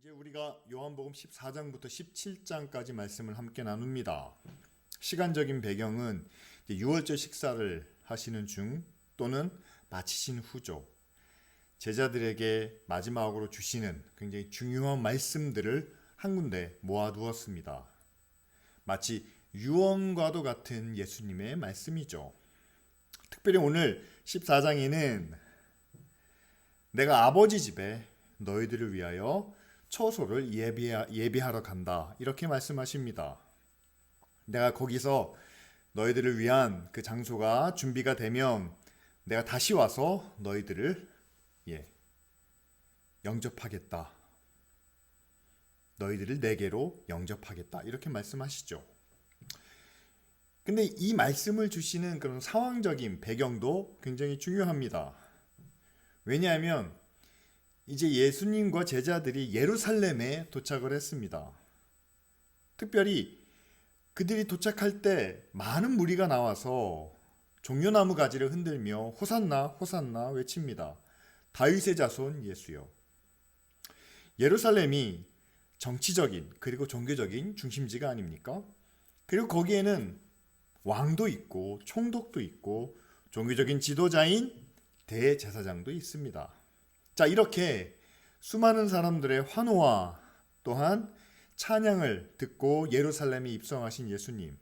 이제 우리가 요한복음 14장부터 17장까지 말씀을 함께 나눕니다. 시간적인 배경은 유월절 식사를 하시는 중 또는 마치신 후죠. 제자들에게 마지막으로 주시는 굉장히 중요한 말씀들을 한 군데 모아두었습니다. 마치 유언과도 같은 예수님의 말씀이죠. 특별히 오늘 14장에는 내가 아버지 집에 너희들을 위하여 처소를 예비하러 간다 이렇게 말씀하십니다. 내가 거기서 너희들을 위한 그 장소가 준비가 되면 내가 다시 와서 너희들을 영접하겠다. 너희들을 내게로 영접하겠다 이렇게 말씀하시죠. 근데 이 말씀을 주시는 그런 상황적인 배경도 굉장히 중요합니다. 왜냐하면 이제 예수님과 제자들이 예루살렘에 도착을 했습니다. 특별히 그들이 도착할 때 많은 무리가 나와서 종려나무 가지를 흔들며 호산나 호산나 외칩니다. 다윗의 자손 예수여. 예루살렘이 정치적인 그리고 종교적인 중심지가 아닙니까? 그리고 거기에는 왕도 있고 총독도 있고 종교적인 지도자인 대제사장도 있습니다. 자, 이렇게 수많은 사람들의 환호와 또한 찬양을 듣고 예루살렘에 입성하신 예수님.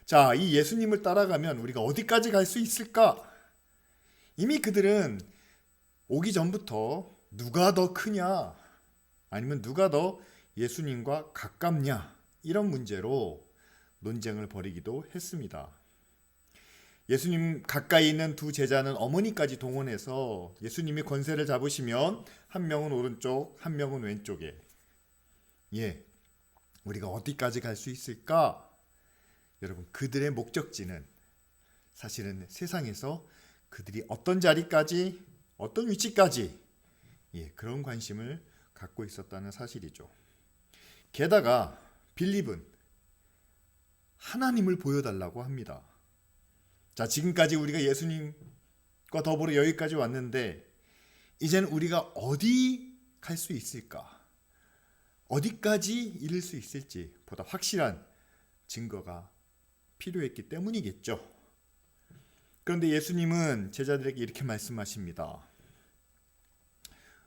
자, 이 예수님을 따라가면 우리가 어디까지 갈 수 있을까? 이미 그들은 오기 전부터 누가 더 크냐, 아니면 누가 더 예수님과 가깝냐, 이런 문제로 논쟁을 벌이기도 했습니다. 예수님 가까이 있는 두 제자는 어머니까지 동원해서 예수님이 권세를 잡으시면 한 명은 오른쪽, 한 명은 왼쪽에. 우리가 어디까지 갈 수 있을까? 여러분, 그들의 목적지는 사실은 세상에서 그들이 어떤 자리까지, 어떤 위치까지 그런 관심을 갖고 있었다는 사실이죠. 게다가 빌립은 하나님을 보여달라고 합니다. 자, 지금까지 우리가 예수님과 더불어 여기까지 왔는데 이제는 우리가 어디 갈 수 있을까? 어디까지 이를 수 있을지 보다 확실한 증거가 필요했기 때문이겠죠. 그런데 예수님은 제자들에게 이렇게 말씀하십니다.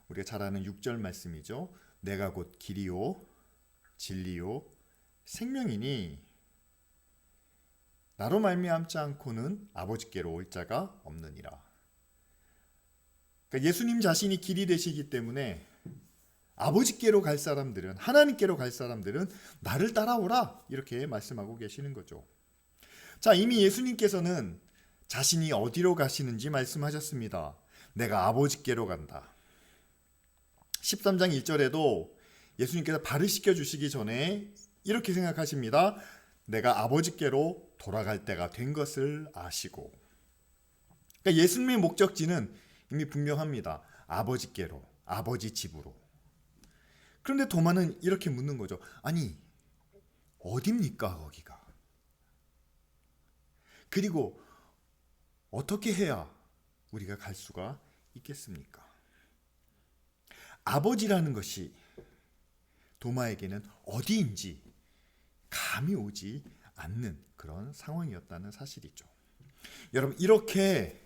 우리가 잘 아는 6절 말씀이죠. 내가 곧 길이요 진리요 생명이니 나로 말미암지 않고는 아버지께로 올 자가 없느니라. 그러니까 예수님 자신이 길이 되시기 때문에 아버지께로 갈 사람들은, 하나님께로 갈 사람들은 나를 따라오라 이렇게 말씀하고 계시는 거죠. 자, 이미 예수님께서는 자신이 어디로 가시는지 말씀하셨습니다. 내가 아버지께로 간다. 13장 1절에도 예수님께서 발을 씻겨주시기 전에 이렇게 생각하십니다. 내가 아버지께로 돌아갈 때가 된 것을 아시고. 그러니까 예수님의 목적지는 이미 분명합니다. 아버지께로, 아버지 집으로. 그런데 도마는 이렇게 묻는 거죠. 아니, 어딥니까 거기가? 그리고 어떻게 해야 우리가 갈 수가 있겠습니까? 아버지라는 것이 도마에게는 어디인지 감이 오지 않는 그런 상황이었다는 사실이죠. 여러분, 이렇게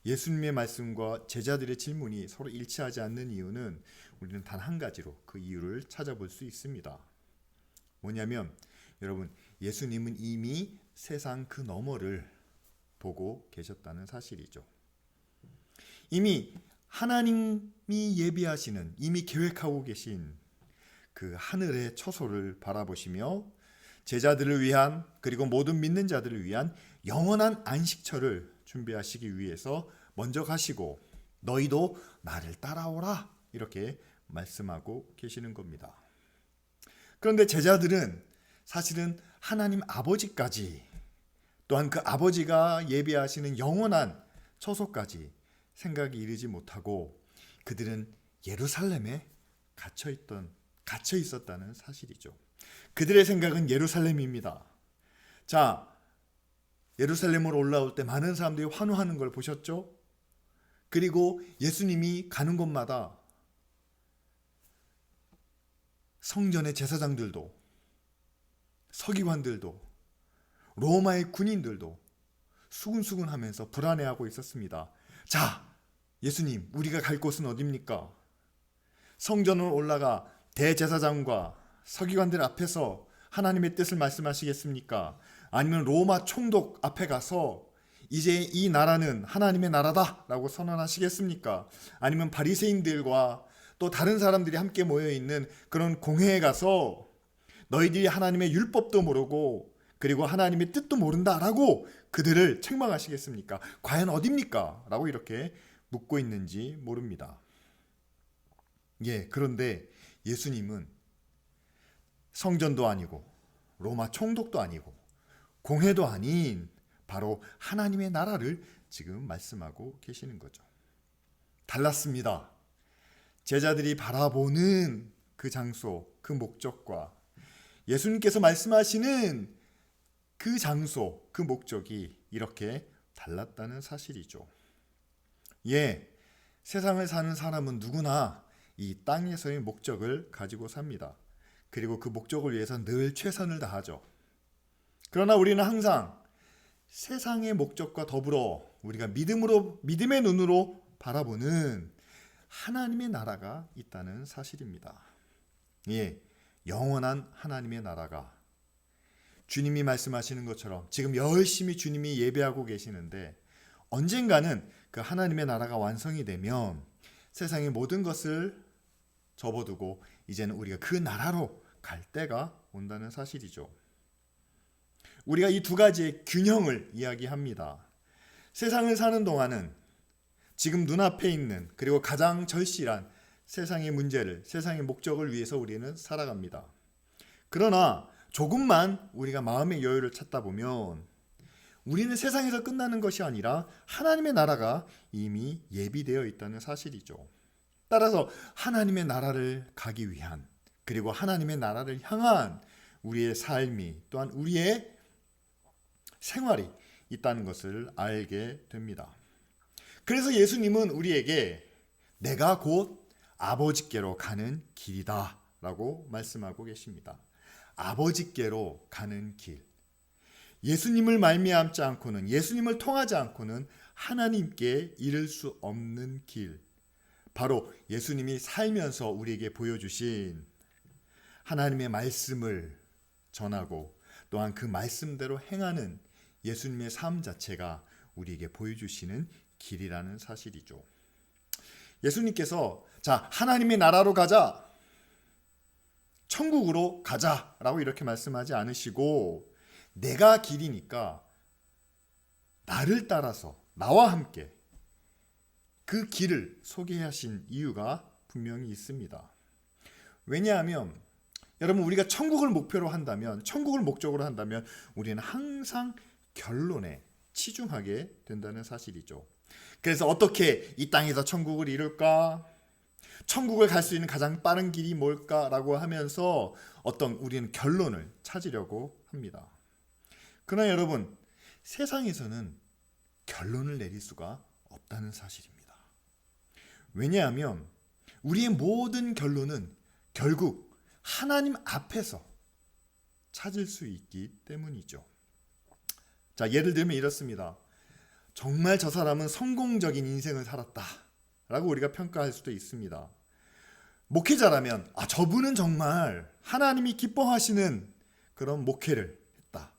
예수님의 말씀과 제자들의 질문이 서로 일치하지 않는 이유는 우리는 단 한 가지로 그 이유를 찾아볼 수 있습니다. 뭐냐면 여러분, 예수님은 이미 세상 그 너머를 보고 계셨다는 사실이죠. 이미 하나님이 예비하시는, 이미 계획하고 계신 그 하늘의 처소를 바라보시며 제자들을 위한, 그리고 모든 믿는 자들을 위한 영원한 안식처를 준비하시기 위해서 먼저 가시고 너희도 나를 따라오라 이렇게 말씀하고 계시는 겁니다. 그런데 제자들은 사실은 하나님 아버지까지, 또한 그 아버지가 예비하시는 영원한 처소까지 생각이 이르지 못하고 그들은 예루살렘에 갇혀 있었다는 사실이죠. 그들의 생각은 예루살렘입니다. 자, 예루살렘으로 올라올 때 많은 사람들이 환호하는 걸 보셨죠? 그리고 예수님이 가는 곳마다 성전의 제사장들도, 서기관들도, 로마의 군인들도 수군수군하면서 불안해하고 있었습니다. 자, 예수님, 우리가 갈 곳은 어디입니까? 성전으로 올라가 대제사장과 서기관들 앞에서 하나님의 뜻을 말씀하시겠습니까? 아니면 로마 총독 앞에 가서 이제 이 나라는 하나님의 나라다라고 선언하시겠습니까? 아니면 바리새인들과 또 다른 사람들이 함께 모여있는 그런 공회에 가서 너희들이 하나님의 율법도 모르고 그리고 하나님의 뜻도 모른다라고 그들을 책망하시겠습니까? 과연 어딥니까? 라고 이렇게 묻고 있는지 모릅니다. 그런데 예수님은 성전도 아니고 로마 총독도 아니고 공회도 아닌 바로 하나님의 나라를 지금 말씀하고 계시는 거죠. 달랐습니다. 제자들이 바라보는 그 장소, 그 목적과 예수님께서 말씀하시는 그 장소, 그 목적이 이렇게 달랐다는 사실이죠. 세상을 사는 사람은 누구나 이 땅에서의 목적을 가지고 삽니다. 그리고 그 목적을 위해서 늘 최선을 다하죠. 그러나 우리는 항상 세상의 목적과 더불어 우리가 믿음의 눈으로 바라보는 하나님의 나라가 있다는 사실입니다. 영원한 하나님의 나라가 주님이 말씀하시는 것처럼 지금 열심히 주님이 예배하고 계시는데 언젠가는 그 하나님의 나라가 완성이 되면 세상의 모든 것을 접어두고 이제는 우리가 그 나라로 갈 때가 온다는 사실이죠. 우리가 이 두 가지의 균형을 이야기합니다. 세상을 사는 동안은 지금 눈앞에 있는 그리고 가장 절실한 세상의 문제를, 세상의 목적을 위해서 우리는 살아갑니다. 그러나 조금만 우리가 마음의 여유를 찾다 보면 우리는 세상에서 끝나는 것이 아니라 하나님의 나라가 이미 예비되어 있다는 사실이죠. 따라서 하나님의 나라를 가기 위한 그리고 하나님의 나라를 향한 우리의 삶이 또한 우리의 생활이 있다는 것을 알게 됩니다. 그래서 예수님은 우리에게 내가 곧 아버지께로 가는 길이다 라고 말씀하고 계십니다. 아버지께로 가는 길. 예수님을 말미암지 않고는, 예수님을 통하지 않고는 하나님께 이를 수 없는 길. 바로 예수님이 살면서 우리에게 보여주신 하나님의 말씀을 전하고 또한 그 말씀대로 행하는 예수님의 삶 자체가 우리에게 보여주시는 길이라는 사실이죠. 예수님께서 자, 하나님의 나라로 가자, 천국으로 가자라고 이렇게 말씀하지 않으시고 내가 길이니까 나를 따라서 나와 함께 그 길을 소개하신 이유가 분명히 있습니다. 왜냐하면 여러분, 우리가 천국을 목표로 한다면, 천국을 목적으로 한다면 우리는 항상 결론에 치중하게 된다는 사실이죠. 그래서 어떻게 이 땅에서 천국을 이룰까? 천국을 갈 수 있는 가장 빠른 길이 뭘까라고 하면서 우리는 결론을 찾으려고 합니다. 그러나 여러분, 세상에서는 결론을 내릴 수가 없다는 사실입니다. 왜냐하면 우리의 모든 결론은 결국 하나님 앞에서 찾을 수 있기 때문이죠. 자, 예를 들면 이렇습니다. 정말 저 사람은 성공적인 인생을 살았다 라고 우리가 평가할 수도 있습니다. 목회자라면 저분은 정말 하나님이 기뻐하시는 그런 목회를 했다.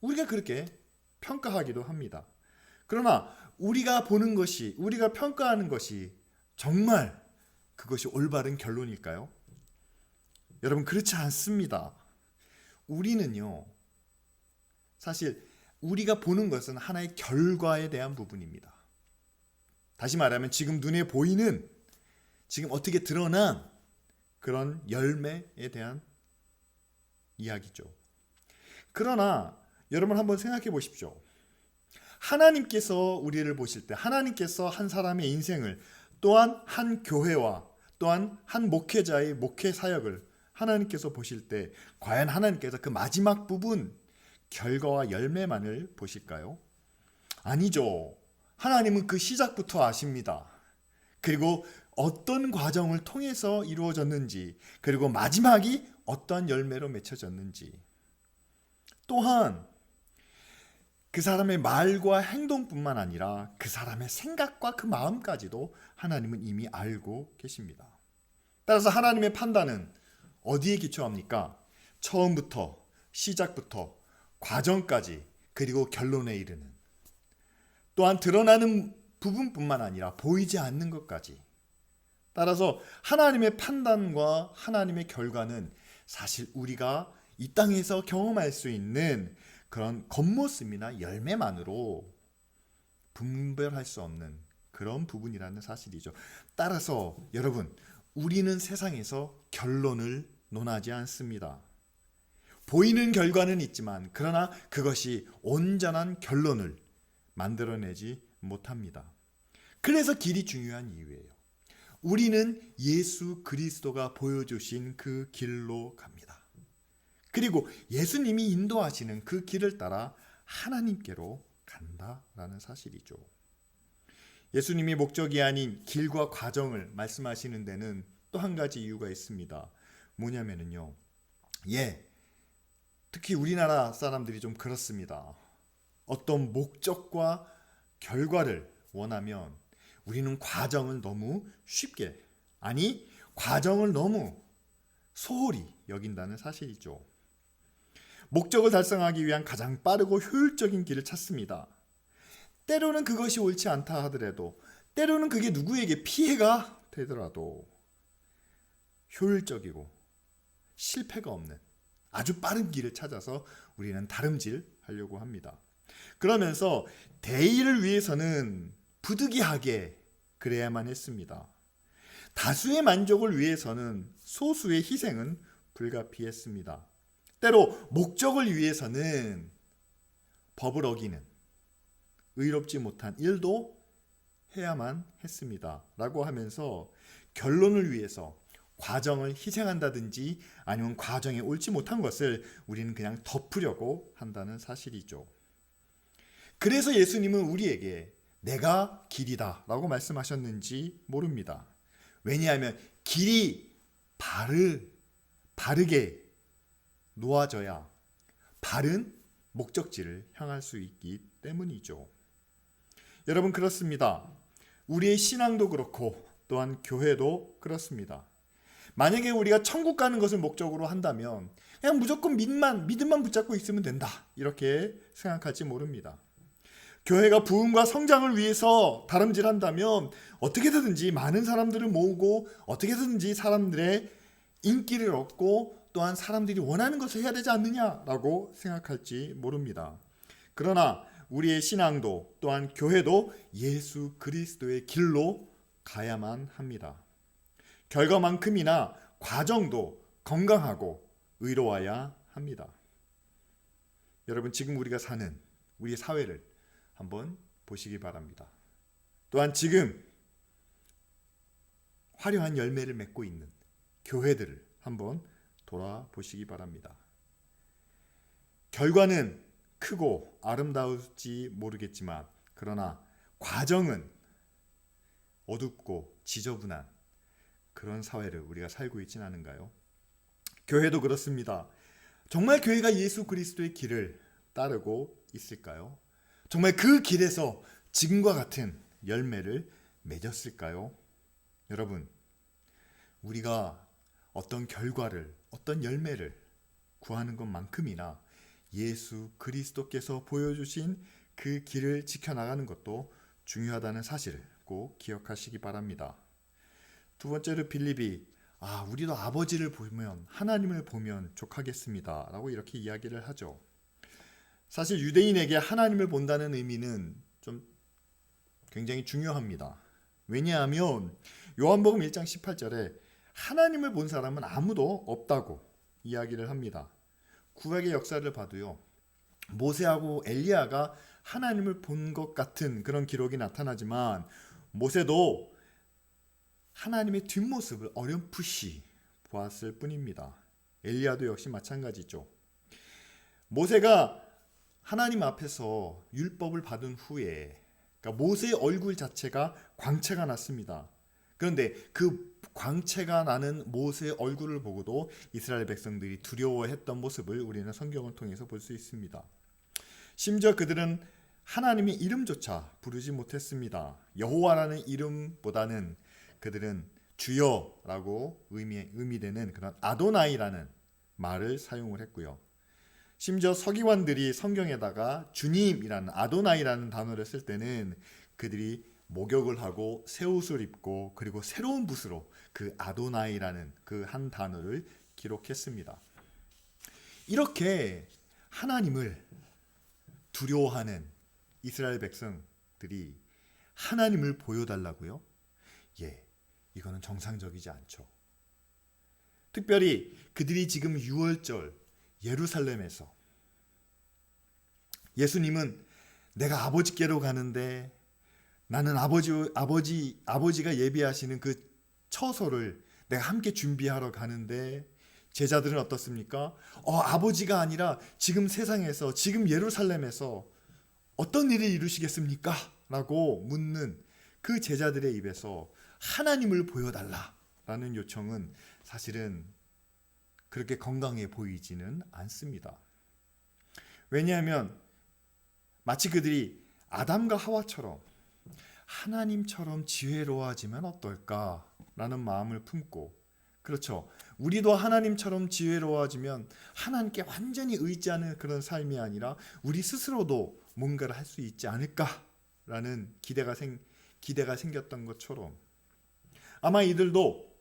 우리가 그렇게 평가하기도 합니다. 그러나 우리가 보는 것이, 우리가 평가하는 것이 정말 그것이 올바른 결론일까요? 여러분, 그렇지 않습니다. 우리는요, 사실 우리가 보는 것은 하나의 결과에 대한 부분입니다. 다시 말하면 지금 눈에 보이는, 지금 어떻게 드러난 그런 열매에 대한 이야기죠. 그러나 여러분 한번 생각해 보십시오. 하나님께서 우리를 보실 때, 하나님께서 한 사람의 인생을, 또한 한 교회와 또한 한 목회자의 목회 사역을 하나님께서 보실 때 과연 하나님께서 그 마지막 부분, 결과와 열매만을 보실까요? 아니죠. 하나님은 그 시작부터 아십니다. 그리고 어떤 과정을 통해서 이루어졌는지, 그리고 마지막이 어떤 열매로 맺혀졌는지, 또한 그 사람의 말과 행동뿐만 아니라 그 사람의 생각과 그 마음까지도 하나님은 이미 알고 계십니다. 따라서 하나님의 판단은 어디에 기초합니까? 처음부터, 시작부터, 과정까지, 그리고 결론에 이르는, 또한 드러나는 부분뿐만 아니라 보이지 않는 것까지. 따라서 하나님의 판단과 하나님의 결과는 사실 우리가 이 땅에서 경험할 수 있는 그런 겉모습이나 열매만으로 분별할 수 없는 그런 부분이라는 사실이죠. 따라서 여러분, 우리는 세상에서 결론을 논하지 않습니다. 보이는 결과는 있지만 그러나 그것이 온전한 결론을 만들어내지 못합니다. 그래서 길이 중요한 이유예요. 우리는 예수 그리스도가 보여주신 그 길로 갑니다. 그리고 예수님이 인도하시는 그 길을 따라 하나님께로 간다라는 사실이죠. 예수님이 목적이 아닌 길과 과정을 말씀하시는 데는 또 한 가지 이유가 있습니다. 뭐냐면요. 특히 우리나라 사람들이 좀 그렇습니다. 어떤 목적과 결과를 원하면 우리는 과정을 너무 쉽게, 아니 과정을 너무 소홀히 여긴다는 사실이죠. 목적을 달성하기 위한 가장 빠르고 효율적인 길을 찾습니다. 때로는 그것이 옳지 않다 하더라도, 때로는 그게 누구에게 피해가 되더라도 효율적이고 실패가 없는 아주 빠른 길을 찾아서 우리는 다름질하려고 합니다. 그러면서 대의를 위해서는 부득이하게 그래야만 했습니다. 다수의 만족을 위해서는 소수의 희생은 불가피했습니다. 때로 목적을 위해서는 법을 어기는 의롭지 못한 일도 해야만 했습니다. 라고 하면서 결론을 위해서 과정을 희생한다든지 아니면 과정에 옳지 못한 것을 우리는 그냥 덮으려고 한다는 사실이죠. 그래서 예수님은 우리에게 내가 길이다 라고 말씀하셨는지 모릅니다. 왜냐하면 길이 바르게 놓아져야 바른 목적지를 향할 수 있기 때문이죠. 여러분, 그렇습니다. 우리의 신앙도 그렇고 또한 교회도 그렇습니다. 만약에 우리가 천국 가는 것을 목적으로 한다면 그냥 무조건 믿음만 붙잡고 있으면 된다, 이렇게 생각할지 모릅니다. 교회가 부흥과 성장을 위해서 다름질한다면 어떻게든지 많은 사람들을 모으고 어떻게든지 사람들의 인기를 얻고 또한 사람들이 원하는 것을 해야 되지 않느냐라고 생각할지 모릅니다. 그러나 우리의 신앙도 또한 교회도 예수 그리스도의 길로 가야만 합니다. 결과만큼이나 과정도 건강하고 의로워야 합니다. 여러분, 지금 우리가 사는 우리 사회를 한번 보시기 바랍니다. 또한 지금 화려한 열매를 맺고 있는 교회들을 한번 돌아보시기 바랍니다. 결과는 크고 아름다울지 모르겠지만 그러나 과정은 어둡고 지저분한 그런 사회를 우리가 살고 있진 않은가요? 교회도 그렇습니다. 정말 교회가 예수 그리스도의 길을 따르고 있을까요? 정말 그 길에서 지금과 같은 열매를 맺었을까요? 여러분, 우리가 어떤 결과를, 어떤 열매를 구하는 것만큼이나 예수 그리스도께서 보여주신 그 길을 지켜나가는 것도 중요하다는 사실을 꼭 기억하시기 바랍니다. 두 번째로 빌립이 우리도 아버지를 보면, 하나님을 보면 족하겠습니다 라고 이렇게 이야기를 하죠. 사실 유대인에게 하나님을 본다는 의미는 좀 굉장히 중요합니다. 왜냐하면 요한복음 1장 18절에 하나님을 본 사람은 아무도 없다고 이야기를 합니다. 구약의 역사를 봐도요, 모세하고 엘리야가 하나님을 본 것 같은 그런 기록이 나타나지만 모세도 하나님의 뒷모습을 어렴풋이 보았을 뿐입니다. 엘리야도 역시 마찬가지죠. 모세가 하나님 앞에서 율법을 받은 후에, 그러니까 모세의 얼굴 자체가 광채가 났습니다. 그런데 그 광채가 나는 모세의 얼굴을 보고도 이스라엘 백성들이 두려워했던 모습을 우리는 성경을 통해서 볼 수 있습니다. 심지어 그들은 하나님의 이름조차 부르지 못했습니다. 여호와라는 이름보다는 그들은 주여라고 의미되는 그런 아도나이라는 말을 사용을 했고요. 심지어 서기관들이 성경에다가 주님이라는 아도나이라는 단어를 쓸 때는 그들이 목욕을 하고 새 옷을 입고 그리고 새로운 붓으로 그 아도나이라는 그 한 단어를 기록했습니다. 이렇게 하나님을 두려워하는 이스라엘 백성들이 하나님을 보여달라고요? 이거는 정상적이지 않죠. 특별히 그들이 지금 6월절 예루살렘에서 예수님은 내가 아버지께로 가는데 나는 아버지가 예비하시는 그 처소를 내가 함께 준비하러 가는데 제자들은 어떻습니까? 아버지가 아니라 지금 세상에서 지금 예루살렘에서 어떤 일을 이루시겠습니까? 라고 묻는 그 제자들의 입에서 하나님을 보여달라라는 요청은 사실은 그렇게 건강해 보이지는 않습니다. 왜냐하면 마치 그들이 아담과 하와처럼 하나님처럼 지혜로워지면 어떨까라는 마음을 품고, 그렇죠, 우리도 하나님처럼 지혜로워지면 하나님께 완전히 의지하는 그런 삶이 아니라 우리 스스로도 뭔가를 할 수 있지 않을까라는 기대가 생겼던 것처럼 아마 이들도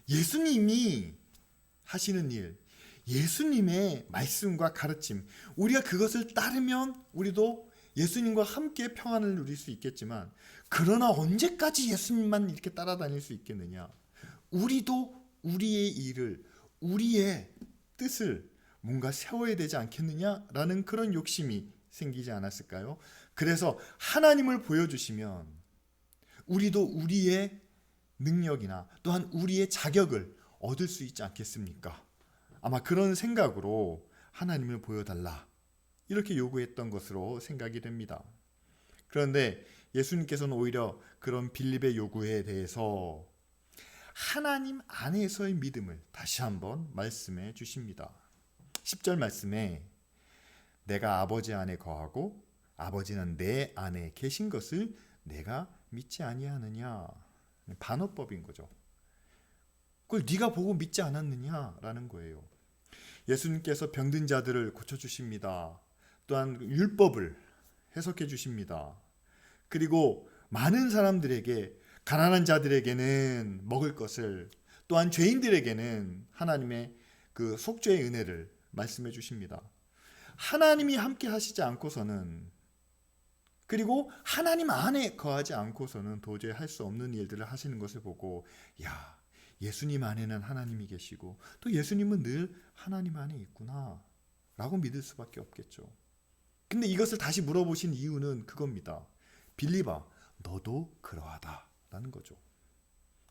예수님이 하시는 일, 예수님의 말씀과 가르침, 우리가 그것을 따르면 우리도 예수님과 함께 평안을 누릴 수 있겠지만, 그러나 언제까지 예수님만 이렇게 따라다닐 수 있겠느냐? 우리도 우리의 일을, 우리의 뜻을 뭔가 세워야 되지 않겠느냐라는 그런 욕심이 생기지 않았을까요? 그래서 하나님을 보여주시면 우리도 우리의 능력이나 또한 우리의 자격을 얻을 수 있지 않겠습니까? 아마 그런 생각으로 하나님을 보여달라 이렇게 요구했던 것으로 생각이 됩니다. 그런데 예수님께서는 오히려 그런 빌립의 요구에 대해서 하나님 안에서의 믿음을 다시 한번 말씀해 주십니다. 10절 말씀에 내가 아버지 안에 거하고 아버지는 내 안에 계신 것을 내가 믿지 아니하느냐. 반어법인 거죠. 그걸 네가 보고 믿지 않았느냐라는 거예요. 예수님께서 병든 자들을 고쳐주십니다. 또한 율법을 해석해 주십니다. 그리고 많은 사람들에게, 가난한 자들에게는 먹을 것을, 또한 죄인들에게는 하나님의 그 속죄의 은혜를 말씀해 주십니다. 하나님이 함께 하시지 않고서는, 그리고 하나님 안에 거하지 않고서는 도저히 할 수 없는 일들을 하시는 것을 보고, 야, 예수님 안에는 하나님이 계시고 또 예수님은 늘 하나님 안에 있구나 라고 믿을 수밖에 없겠죠. 근데 이것을 다시 물어보신 이유는 그겁니다. 빌립아, 너도 그러하다 라는 거죠.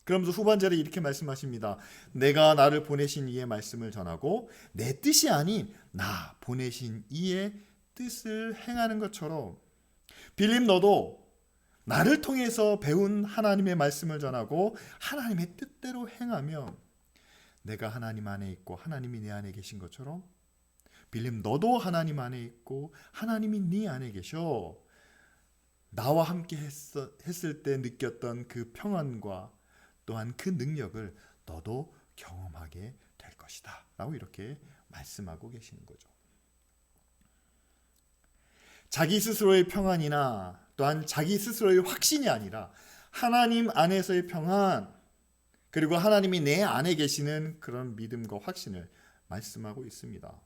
그러면서 후반절에 이렇게 말씀하십니다. 내가 나를 보내신 이의 말씀을 전하고 내 뜻이 아닌 나 보내신 이의 뜻을 행하는 것처럼, 빌립, 너도 나를 통해서 배운 하나님의 말씀을 전하고 하나님의 뜻대로 행하면 내가 하나님 안에 있고 하나님이 내 안에 계신 것처럼, 빌립, 너도 하나님 안에 있고 하나님이 네 안에 계셔. 나와 함께 했을 때 느꼈던 그 평안과 또한 그 능력을 너도 경험하게 될 것이다 라고 이렇게 말씀하고 계시는 거죠. 자기 스스로의 평안이나 또한 자기 스스로의 확신이 아니라 하나님 안에서의 평안, 그리고 하나님이 내 안에 계시는 그런 믿음과 확신을 말씀하고 있습니다.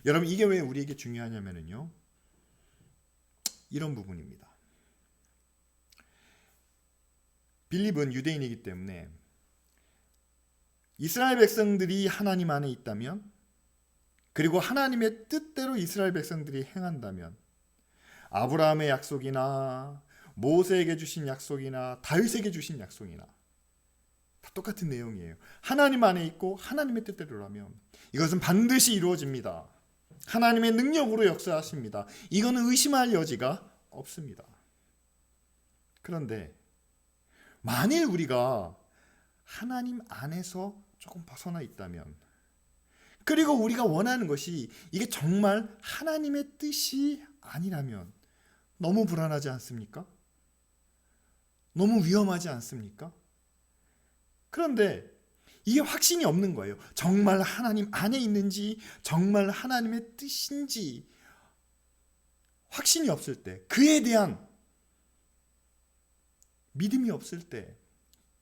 여러분, 이게 왜 우리에게 중요하냐면요, 이런 부분입니다. 빌립은 유대인이기 때문에 이스라엘 백성들이 하나님 안에 있다면, 그리고 하나님의 뜻대로 이스라엘 백성들이 행한다면, 아브라함의 약속이나 모세에게 주신 약속이나 다윗에게 주신 약속이나 다 똑같은 내용이에요. 하나님 안에 있고 하나님의 뜻대로라면 이것은 반드시 이루어집니다. 하나님의 능력으로 역사하십니다. 이거는 의심할 여지가 없습니다. 그런데 만일 우리가 하나님 안에서 조금 벗어나 있다면, 그리고 우리가 원하는 것이 이게 정말 하나님의 뜻이 아니라면 너무 불안하지 않습니까? 너무 위험하지 않습니까? 그런데 이게 확신이 없는 거예요. 정말 하나님 안에 있는지, 정말 하나님의 뜻인지 확신이 없을 때, 그에 대한 믿음이 없을 때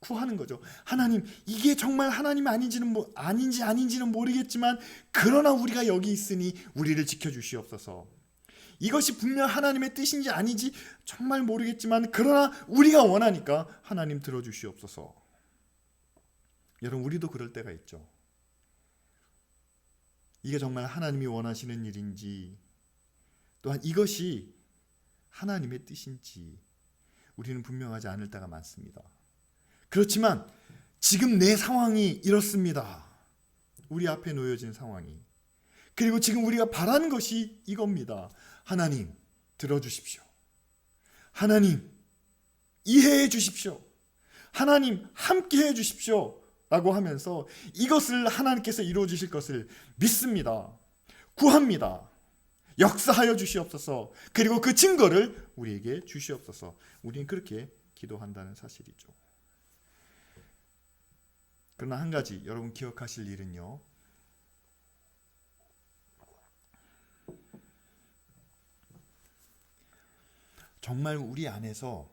구하는 거죠. 하나님, 이게 정말 하나님 아닌지는 모르겠지만 그러나 우리가 여기 있으니 우리를 지켜주시옵소서. 이것이 분명 하나님의 뜻인지 아닌지 정말 모르겠지만 그러나 우리가 원하니까 하나님 들어주시옵소서. 여러분, 우리도 그럴 때가 있죠. 이게 정말 하나님이 원하시는 일인지, 또한 이것이 하나님의 뜻인지 우리는 분명하지 않을 때가 많습니다. 그렇지만 지금 내 상황이 이렇습니다. 우리 앞에 놓여진 상황이. 그리고 지금 우리가 바라는 것이 이겁니다. 하나님, 들어주십시오. 하나님, 이해해 주십시오. 하나님, 함께 해 주십시오. 라고 하면서 이것을 하나님께서 이루어 주실 것을 믿습니다. 구합니다. 역사하여 주시옵소서. 그리고 그 증거를 우리에게 주시옵소서. 우리는 그렇게 기도한다는 사실이죠. 그러나 한 가지 여러분 기억하실 일은요, 정말 우리 안에서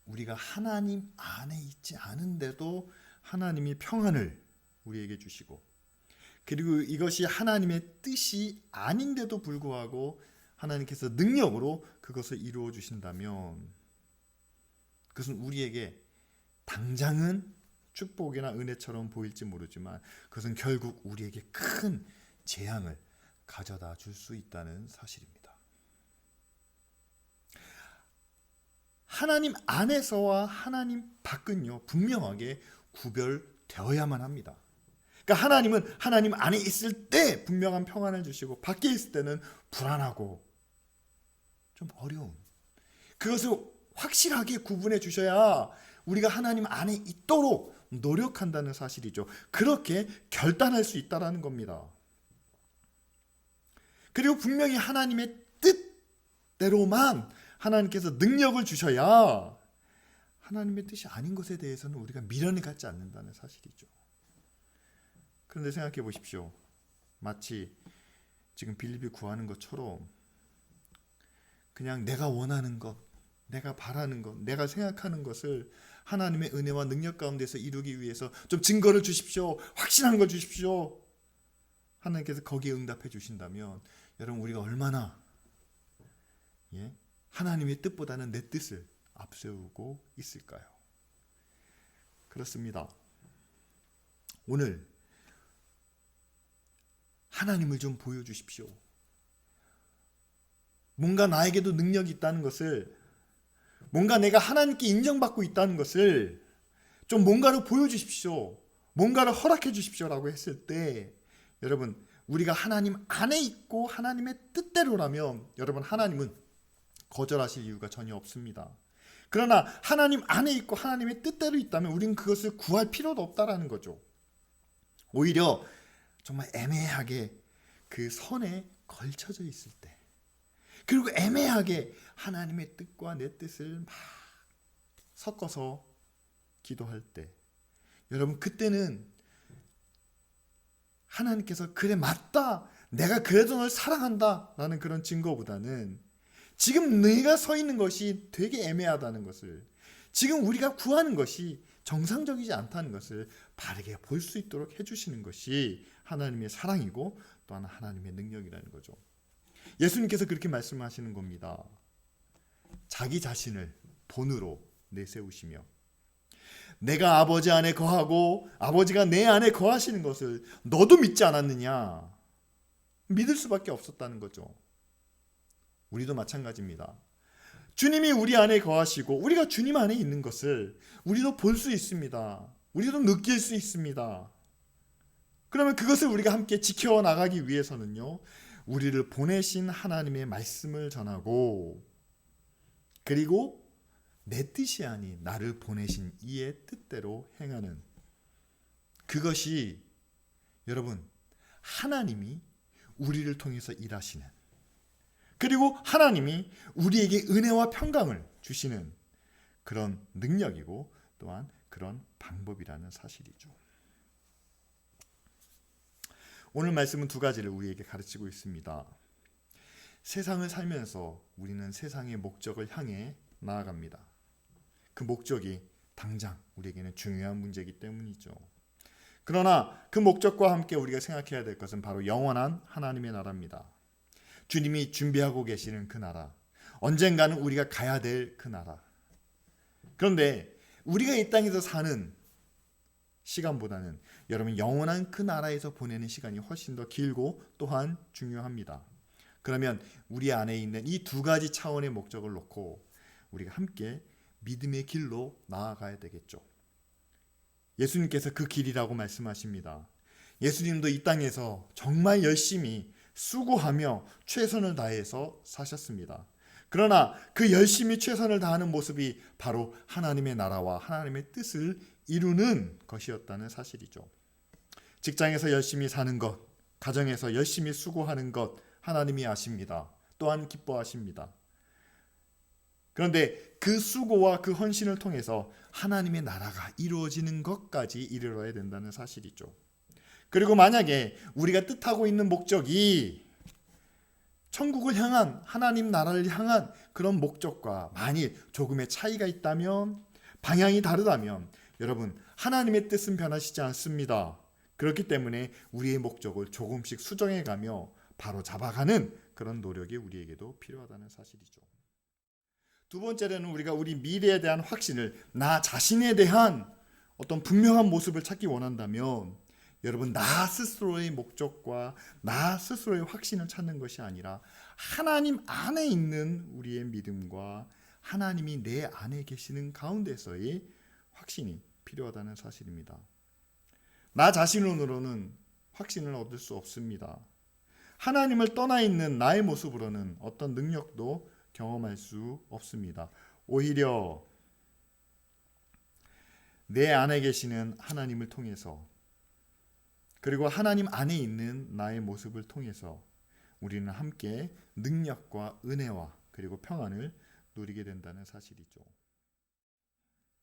우리가 하나님 안에 있지 않은데도 하나님이 평안을 우리에게 주시고, 그리고 이것이 하나님의 뜻이 아닌데도 불구하고 하나님께서 능력으로 그것을 이루어 주신다면, 그것은 우리에게 당장은 축복이나 은혜처럼 보일지 모르지만 그것은 결국 우리에게 큰 재앙을 가져다 줄 수 있다는 사실입니다. 하나님 안에서와 하나님 밖은요, 분명하게 구별되어야만 합니다. 그러니까 하나님은 하나님 안에 있을 때 분명한 평안을 주시고 밖에 있을 때는 불안하고 좀 어려운, 그것을 확실하게 구분해 주셔야 우리가 하나님 안에 있도록 노력한다는 사실이죠. 그렇게 결단할 수 있다는 겁니다. 그리고 분명히 하나님의 뜻대로만 하나님께서 능력을 주셔야 하나님의 뜻이 아닌 것에 대해서는 우리가 미련을 갖지 않는다는 사실이죠. 그런데 생각해 보십시오. 마치 지금 빌립이 구하는 것처럼 그냥 내가 원하는 것, 내가 바라는 것, 내가 생각하는 것을 하나님의 은혜와 능력 가운데서 이루기 위해서 좀 증거를 주십시오. 확신한 걸 주십시오. 하나님께서 거기에 응답해 주신다면 여러분, 우리가 얼마나 하나님의 뜻보다는 내 뜻을 앞세우고 있을까요? 그렇습니다. 오늘 하나님을 좀 보여주십시오. 뭔가 나에게도 능력이 있다는 것을, 뭔가 내가 하나님께 인정받고 있다는 것을 좀 뭔가로 보여주십시오. 뭔가를 허락해 주십시오라고 했을 때, 여러분, 우리가 하나님 안에 있고 하나님의 뜻대로라면 여러분, 하나님은 거절하실 이유가 전혀 없습니다. 그러나 하나님 안에 있고 하나님의 뜻대로 있다면 우리는 그것을 구할 필요도 없다라는 거죠. 오히려 정말 애매하게 그 선에 걸쳐져 있을 때, 그리고 애매하게 하나님의 뜻과 내 뜻을 막 섞어서 기도할 때, 여러분, 그때는 하나님께서 그래 맞다, 내가 그래도 널 사랑한다 라는 그런 증거보다는 지금 내가 서 있는 것이 되게 애매하다는 것을, 지금 우리가 구하는 것이 정상적이지 않다는 것을 바르게 볼 수 있도록 해주시는 것이 하나님의 사랑이고 또한 하나님의 능력이라는 거죠. 예수님께서 그렇게 말씀하시는 겁니다. 자기 자신을 본으로 내세우시며 내가 아버지 안에 거하고 아버지가 내 안에 거하시는 것을 너도 믿지 않았느냐? 믿을 수밖에 없었다는 거죠. 우리도 마찬가지입니다. 주님이 우리 안에 거하시고 우리가 주님 안에 있는 것을 우리도 볼 수 있습니다. 우리도 느낄 수 있습니다. 그러면 그것을 우리가 함께 지켜나가기 위해서는요, 우리를 보내신 하나님의 말씀을 전하고, 그리고 내 뜻이 아닌 나를 보내신 이의 뜻대로 행하는, 그것이 여러분 하나님이 우리를 통해서 일하시는, 그리고 하나님이 우리에게 은혜와 평강을 주시는 그런 능력이고 또한 그런 방법이라는 사실이죠. 오늘 말씀은 두 가지를 우리에게 가르치고 있습니다. 세상을 살면서 우리는 세상의 목적을 향해 나아갑니다. 그 목적이 당장 우리에게는 중요한 문제이기 때문이죠. 그러나 그 목적과 함께 우리가 생각해야 될 것은 바로 영원한 하나님의 나라입니다. 주님이 준비하고 계시는 그 나라, 언젠가는 우리가 가야 될 그 나라. 그런데 우리가 이 땅에서 사는 시간보다는 여러분 영원한 그 나라에서 보내는 시간이 훨씬 더 길고 또한 중요합니다. 그러면 우리 안에 있는 이 두 가지 차원의 목적을 놓고 우리가 함께 믿음의 길로 나아가야 되겠죠. 예수님께서 그 길이라고 말씀하십니다. 예수님도 이 땅에서 정말 열심히 수고하며 최선을 다해서 사셨습니다. 그러나 그 열심히 최선을 다하는 모습이 바로 하나님의 나라와 하나님의 뜻을 이루는 것이었다는 사실이죠. 직장에서 열심히 사는 것, 가정에서 열심히 수고하는 것 하나님이 아십니다. 또한 기뻐하십니다. 그런데 그 수고와 그 헌신을 통해서 하나님의 나라가 이루어지는 것까지 이르러야 된다는 사실이죠. 그리고 만약에 우리가 뜻하고 있는 목적이 천국을 향한, 하나님 나라를 향한 그런 목적과 만일 조금의 차이가 있다면, 방향이 다르다면 여러분 하나님의 뜻은 변하시지 않습니다. 그렇기 때문에 우리의 목적을 조금씩 수정해가며 바로 잡아가는 그런 노력이 우리에게도 필요하다는 사실이죠. 두 번째로는 우리가 우리 미래에 대한 확신을, 나 자신에 대한 어떤 분명한 모습을 찾기 원한다면 여러분 나 스스로의 목적과 나 스스로의 확신을 찾는 것이 아니라 하나님 안에 있는 우리의 믿음과 하나님이 내 안에 계시는 가운데서의 확신이 필요하다는 사실입니다. 나 자신으로는 확신을 얻을 수 없습니다. 하나님을 떠나 있는 나의 모습으로는 어떤 능력도 경험할 수 없습니다. 오히려 내 안에 계시는 하나님을 통해서, 그리고 하나님 안에 있는 나의 모습을 통해서 우리는 함께 능력과 은혜와 그리고 평안을 누리게 된다는 사실이죠.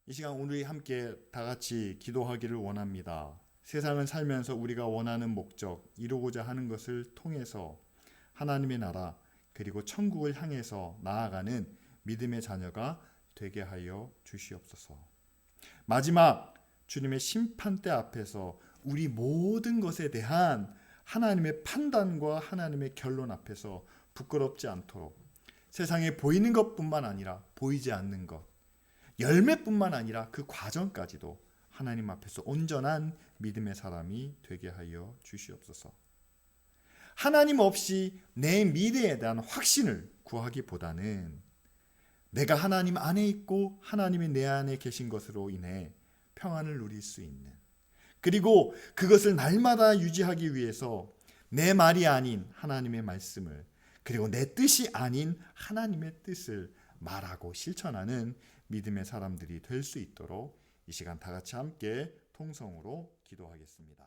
이 시간 우리 함께 다 같이 기도하기를 원합니다. 세상을 살면서 우리가 원하는 목적, 이루고자 하는 것을 통해서 하나님의 나라 그리고 천국을 향해서 나아가는 믿음의 자녀가 되게 하여 주시옵소서. 마지막 주님의 심판대 앞에서 우리 모든 것에 대한 하나님의 판단과 하나님의 결론 앞에서 부끄럽지 않도록 세상에 보이는 것뿐만 아니라 보이지 않는 것, 열매뿐만 아니라 그 과정까지도 하나님 앞에서 온전한 믿음의 사람이 되게 하여 주시옵소서. 하나님 없이 내 미래에 대한 확신을 구하기보다는 내가 하나님 안에 있고 하나님이 내 안에 계신 것으로 인해 평안을 누릴 수 있는, 그리고 그것을 날마다 유지하기 위해서 내 말이 아닌 하나님의 말씀을, 그리고 내 뜻이 아닌 하나님의 뜻을 말하고 실천하는 믿음의 사람들이 될 수 있도록 이 시간 다 같이 함께 통성으로 기도하겠습니다.